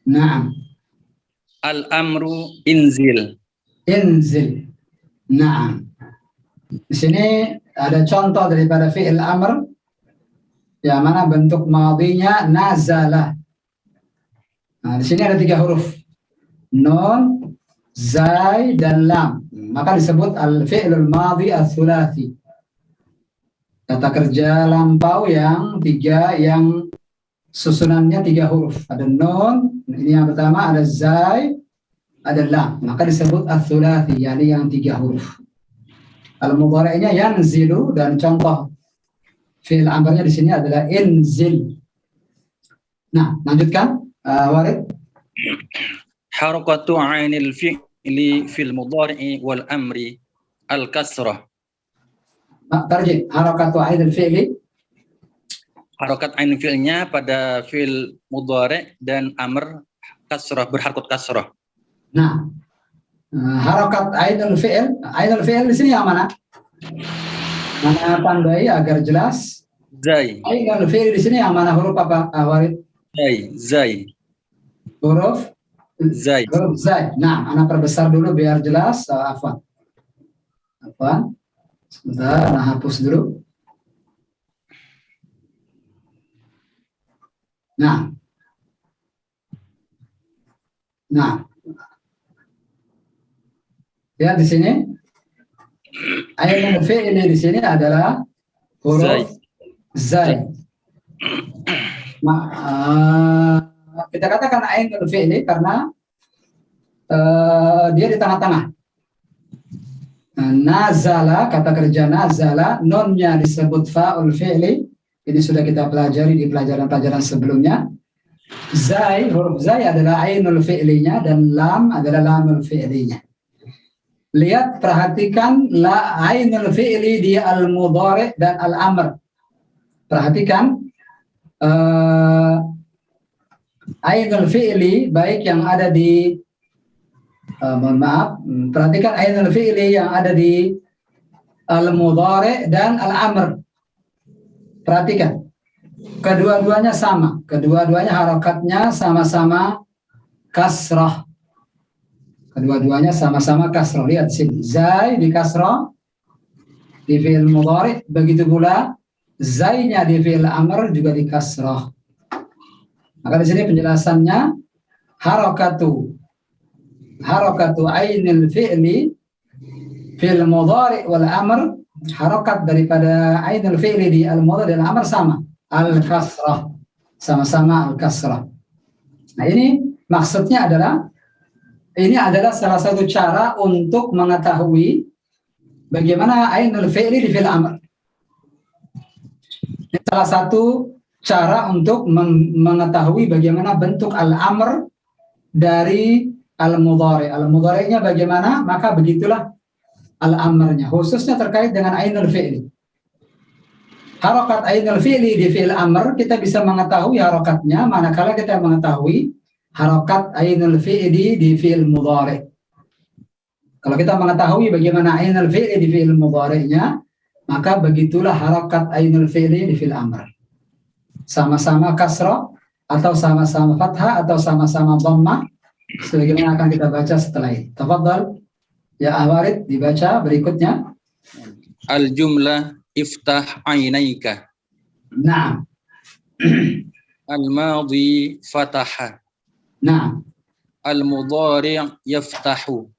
Nah. Al-amru inzil. Inzil. Nah. Di sini ada contoh daripada fi'il amr yang mana bentuk madhinya nazala. Nah, di sini ada 3 huruf. Nun, zai, dan lam. Maka disebut al-fi'lul madhi ats-tsulathi. Kata kerja lampau yang 3 yang susunannya 3 huruf. Ada nun, ini yang pertama, ada zai, ada lam. Maka disebut ats-tsulathi, yakni yang 3 huruf. Al-mudhari'nya yanzilu, dan contoh fi'il amrnya di sini adalah inzil. Nah, lanjutkan, Warid. Harakatu 'ainil fi'li fil mudhari'i wal amri al-kasrah. Tarjih, harakatu ainil fi'li. Harokat ain fi'ilnya pada fi'il mudhari' dan amr kasrah, berharkat kasrah. Nah, harokat ainul fi'il di sini yang mana? Mana tandai agar jelas? Zai. Ainul fi'il di sini yang mana, huruf apa, Warid? Zai. Huruf Zai. huruf zai. Nah, anak perbesar dulu biar jelas. Afwan. Sebentar, nah hapus dulu. Nah, lihat di sini. Ainul fi'il di sini adalah huruf zai. Kita katakan ainul fi'il karena dia di tengah-tengah. Nazala, kata kerja nazala, nonnya disebut fa'ul fi'li. Ini sudah kita pelajari di pelajaran-pelajaran sebelumnya. Zai, huruf zai adalah ainul fi'linya, dan lam adalah lamul fi'linya. Lihat, perhatikan la ainul fi'li di al-mudhari' dan al-amr. Perhatikan ainul fi'li baik yang ada di perhatikan ainul fi'li yang ada di al-mudhari' dan al-amr. Perhatikan, kedua-duanya sama, kedua-duanya harokatnya sama-sama kasrah. Kedua-duanya sama-sama kasrah. Lihat sini, zai di kasrah di fi'il mudhari', begitu pula zainya di fi'il amr juga di kasrah. Maka di sini penjelasannya harokatu ainil fi'li fil mudhari' wal amr. Harokat daripada ainul fi'li di al-mudhari' dan al-amr sama, al-kasrah, sama-sama al-kasrah. Nah, ini maksudnya adalah, ini adalah salah satu cara untuk mengetahui bagaimana ainul fi'li di fi'il amr. Ini salah satu cara untuk mengetahui bagaimana bentuk al-amr dari al-mudhari'. Al-mudhari'nya bagaimana, maka begitulah al-amrnya, khususnya terkait dengan ainul fi'li. Harokat ainul fi'li di fi'il amr kita bisa mengetahui harokatnya manakala kita mengetahui harokat ainul fi'li di fi'il mudhari'. Kalau kita mengetahui bagaimana ainul fi'li di fi'il mudhari'nya, maka begitulah harakat ainul fi'li di fi'il amr. Sama-sama kasrah atau sama-sama fathah atau sama-sama dhammah, sebagaimana akan kita baca setelah ini. Tafadhal ya Ahwarid, dibaca berikutnya. Al-jumlah iftah ainaika. Naam. Al-madhi fataha. Naam. Al-mudhari' yaftahu.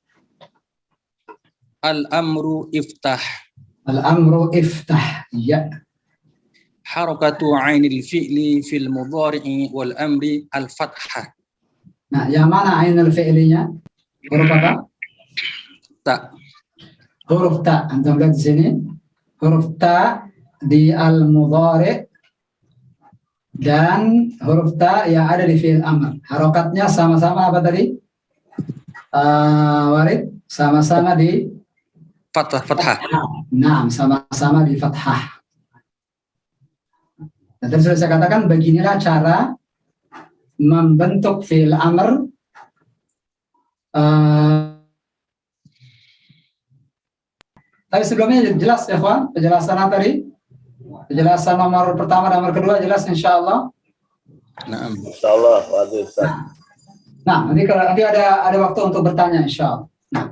Al-amru iftah. Al-amru iftah. Ya. Harakatu ainil fi'li fil mudhari'i wal amri al-fathah. Nah, yang mana ainul fi'linya? Huruf apa? Ta. Huruf ta. Antum lihat di sini. Huruf ta di al-mudhari' dan huruf ta yang ada di fi'il amr. Harokatnya sama-sama apa tadi? Warid, sama-sama di Fathah. Nah, sama-sama di fathah. Dan tadi sudah saya katakan beginilah cara membentuk fi'il amr tapi sebelumnya jelas ya kawan, penjelasan tadi, penjelasan nomor pertama dan nomor kedua jelas insya Allah. Naam. Insyaallah, wajib Ustaz. Nah, nanti kalau nanti ada waktu untuk bertanya insya Allah. Nah,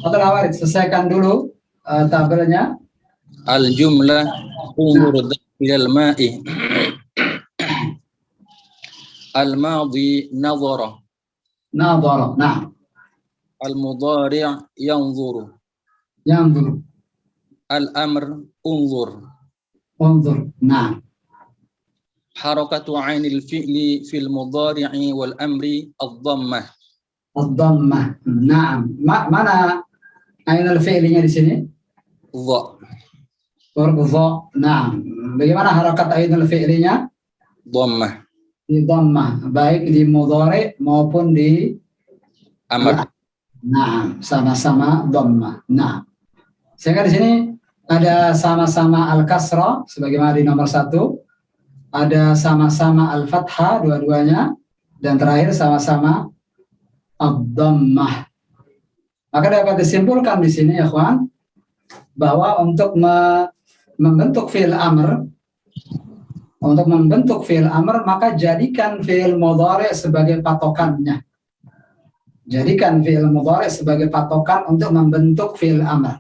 Dr. Awarid, selesaikan dulu tabelnya. Al-jumlah umur ilal ma'i. Al-madhi nadhara. Nadhara. Nah, Al-mudhari' yanzuru. yanzur. Al-amr unzur. Unzur. Nah, Harakatu ainil fi'li fil mudhari'i wal amri ad-dhammah. ad-dhammah. Naam. Mana ainul fi'linya di sini? Dha. Huruf dha. Naam. Bagaimana harakat ainul fi'linya? Dhammah. Di dhammah, baik di mudhari maupun di Amr. Nah, sama-sama dhammah. Nah, sehingga di sini ada sama-sama al-kasrah sebagaimana di nomor 1, ada sama-sama al-fathah dua-duanya, dan terakhir sama-sama ad-dhammah. Maka dapat disimpulkan di sini ya kawan, bahwa untuk membentuk fi'il amr, maka jadikan fi'il mudhari sebagai patokannya. Jadikan fi'il mudhari sebagai patokan untuk membentuk fi'il amr.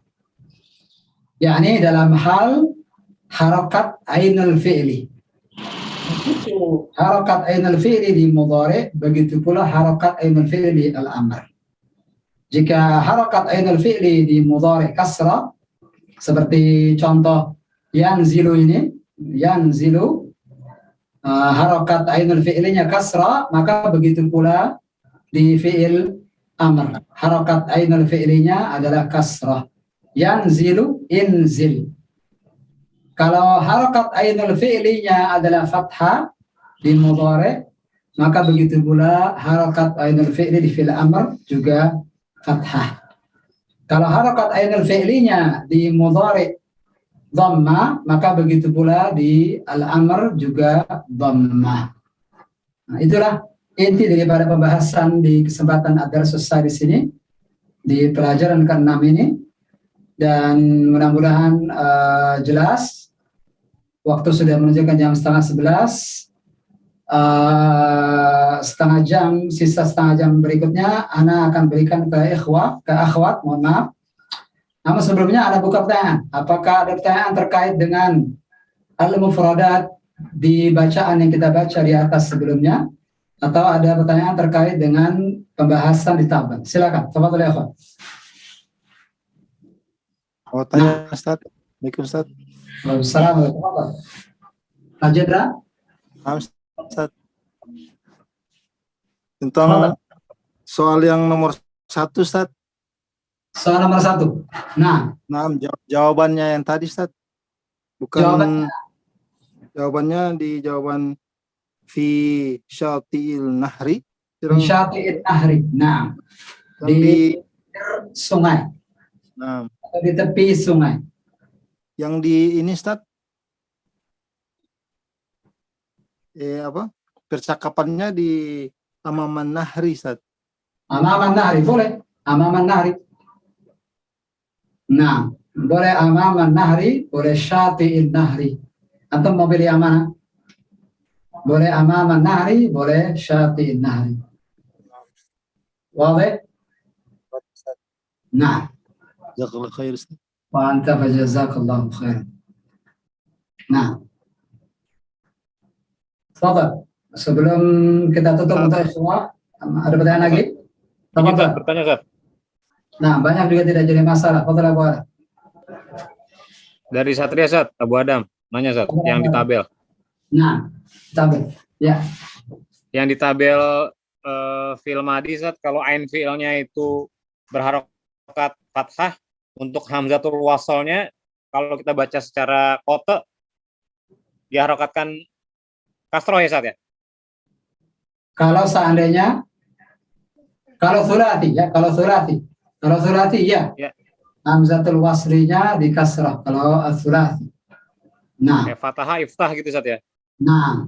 Yakni dalam hal harakat ainul fi'li. Begitu harakat ainul fi'li di mudhari, begitu pula harakat ainul fi'li di al-amr. Jika harakat ainul fi'li di mudhari kasrah, seperti contoh yanzilu ini, yanzilu, harakat ainul fi'linya kasrah, maka begitu pula di fi'il amr. Harakat ainul fi'linya adalah kasrah. Yanzilu, inzil. Kalau harakat ainul fi'linya adalah fathah di mudhari, maka begitu pula harakat ainul fi'li di fi'il amr juga fathah. Kalau harakat ainul fi'linya di mudhari dhammah, maka begitu pula di al-amr juga dhammah. Nah, itulah inti daripada pembahasan di kesempatan ad-dars selesai di sini di pelajaran ke-6 ini, dan mudah-mudahan jelas. Waktu sudah menunjukkan jam 10:30. Setengah jam, sisa setengah jam berikutnya Ana akan berikan ke akhwat, mohon maaf. Namun sebelumnya Ana buka pertanyaan. Apakah ada pertanyaan terkait dengan al-mufradat di bacaan yang kita baca di atas sebelumnya, atau ada pertanyaan terkait dengan pembahasan di tabel? Silakan. Tafadhol ya akhwat. Oh, tanya Ustaz. Assalamualaikum Ustaz. Assalamualaikum. Pak Jedra? Ustaz. Tentang soal yang nomor 1 Ustaz. Soal nomor 1. Nah, Jawabannya yang tadi Ustaz. Bukan jawabannya di jawaban fi syati'il nahri. Syati'il nahri. Nah, di sungai. Nah, di tepi sungai. Yang di ini Ustaz, percakapannya di amaman nahri Ustaz. Amaman nahri, boleh. Amaman nahri. Nah, boleh amaman nahri, boleh syati'in nahri. Antum mau pilih yang mana? Boleh amaman nahri, boleh syati'in nahri. Wadah? Nah. Jazakallah khair, Ustaz. Wa anta fajazakallahu khairan. Nah. Tafadhal. Sebelum kita tutup untuk semua, ada pertanyaan lagi? Izin, Ustaz, Tafadhal. bertanya, Ustaz. Nah, banyak juga tidak jadi masalah. Tafadhal Abu Adam. Dari Satria, Ustaz, Abu Adam. Nanya, Ustaz, yang di tabel. Nah, tabel. Ya. Yang di tabel fi'il madi, Ustaz, kalau ain fi'ilnya itu berharokat fathah, untuk hamzatul wasolnya, kalau kita baca secara kote, diharokatkan kasroh ya, Ustaz, ya? Kalau seandainya, kalau surati ya, kalau surati ya, Ya. hamzatul waslinya di kasrah. Kalau surati. Nah, Kayak fathah, iftah gitu, Ustaz, ya? nah,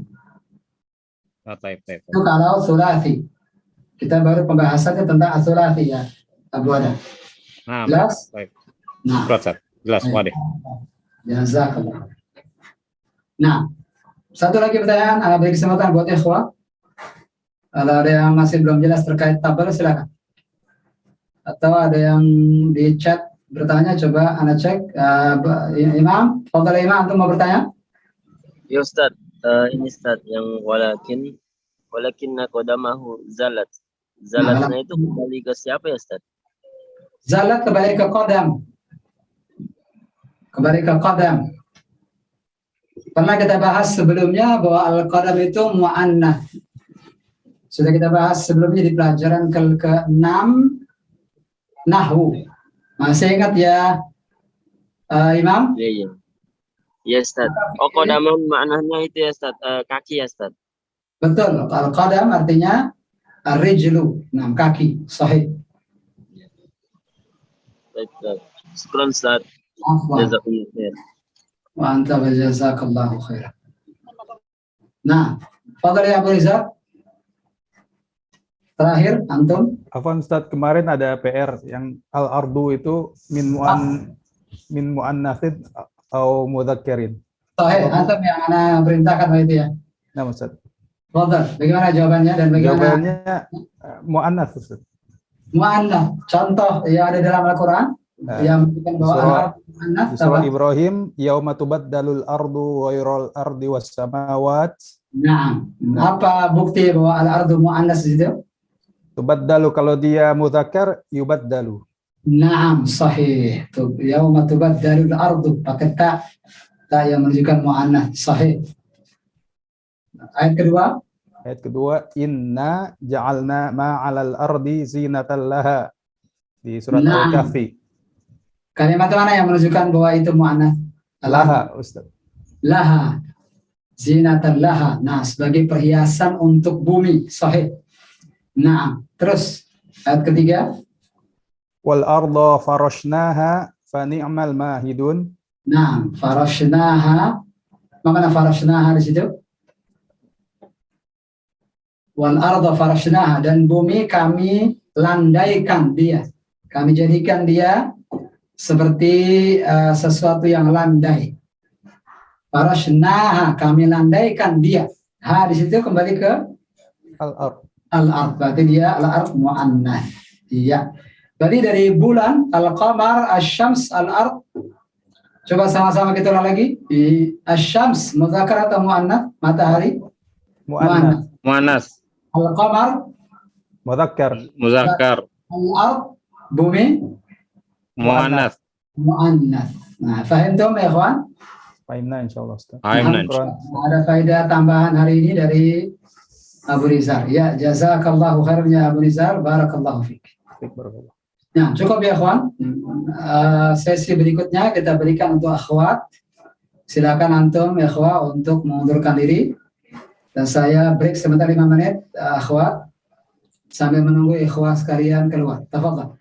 Oh, taib. itu kalau surati. Kita baru pembahasannya tentang surati ya, Abu Adam. Nah, Jelas? baik. Nah, Ustaz, jelas, wadah. jazakallah. Nah, satu lagi pertanyaan, beri kesempatan buat ikhwah. Kalau ada yang masih belum jelas terkait tabel, silakan. Atau ada yang di chat bertanya, coba Anda cek. Imam, Fadhal Imam, antum mau bertanya? Ya Ustaz, ini Ustaz yang walakin qadamahu zalat. Zalatnya itu kembali ke siapa ya Ustaz? Zalat kembali ke qadam. Kembali ke qadam. Pernah kita bahas sebelumnya bahwa al-qadam itu mu'annath. Sudah kita bahas sebelumnya di pelajaran ke-6 Nahwu. Masih ingat ya, Imam? Iya. Ya Ustaz. Oh, qadaman maknanya itu ya Ustaz, kaki ya Ustaz. Betul. Al-qadam artinya ar-rijlu, kaki. Sahih. Baik, Ustaz. Syukran Ustaz. Afwan. Jazakumullah khair. Wa anta jazakallahu khairan. Nah, Fadhal ya Abu Rizal. Terakhir, antum. Afwan Ustaz, kemarin ada PR yang al-ardu itu min mu'annatsin atau mudzakkirin. Sahih, antum yang ana perintahkan itu ya. Nah, Ustaz. Fadhal, bagaimana jawabannya dan bagaimana? Jawabannya mu'annats, Ustaz. Mu'annats. Contoh yang ada dalam Al-Qur'an yang menunjukkan bahwa al-ardu mu'annats. Di surah Ibrahim, yauma tubaddalul ardu ghairal ardi was samawat. Nah, apa bukti bahwa al-ardu mu'annats itu? Tubaddalu, kalau dia mudzakkar yubaddalu. Naam, sahih. Yauma tubaddalul ardu, pakai ta yang menunjukkan mu'annats. Sahih. Ayat kedua. Ayat kedua, inna ja'alna ma'alal ardi zinatan laha. Di surat Al-Kahfi. Kalimat mana yang menunjukkan bahwa itu mu'annats? Laha, Ustaz. Laha. Zinatan laha. Nah, sebagai perhiasan untuk bumi. Sahih. Nah, terus ayat ketiga. Wal arda farashnaha fa ni'mal mahidun. Nah, farashnaha. Mana farashnaha di situ? Wal arda farashnaha, dan bumi kami landaikan dia. Kami jadikan dia seperti sesuatu yang landai. Farashnaha, kami landaikan dia. Ha di situ kembali ke Al-ard. Al-ard, berarti dia al-ard mu'annats. Iya. Berarti dari bulan, al-qamar, asy-syams, al-ard. Coba sama-sama kita ulang lagi. Asy-syams mudzakkar atau mu'annats? Matahari. Mu'annats. Al-qamar Mudzakkar. Muzakkar. al-ard, bumi Mu'annats. mu'annats. Nah, fahimtum ya ikhwan? Fahimna insyaallah, Ustaz. Ada faedah tambahan hari ini dari Abu Rizal. Ya, jazakallahu khairan ya Abu Rizal, barakallahu fiik. Nah, cukup ya ikhwan. Sesi berikutnya kita berikan untuk akhwat. Silakan antum ya ikhwah untuk mengundurkan diri. Dan saya break sebentar 5 menit, akhwat, sambil menunggu ikhwah sekalian keluar. Tafadhal.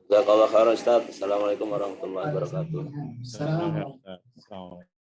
Jazakallah khairan Ustaz. Assalamualaikum warahmatullahi wabarakatuh. Assalamualaikum.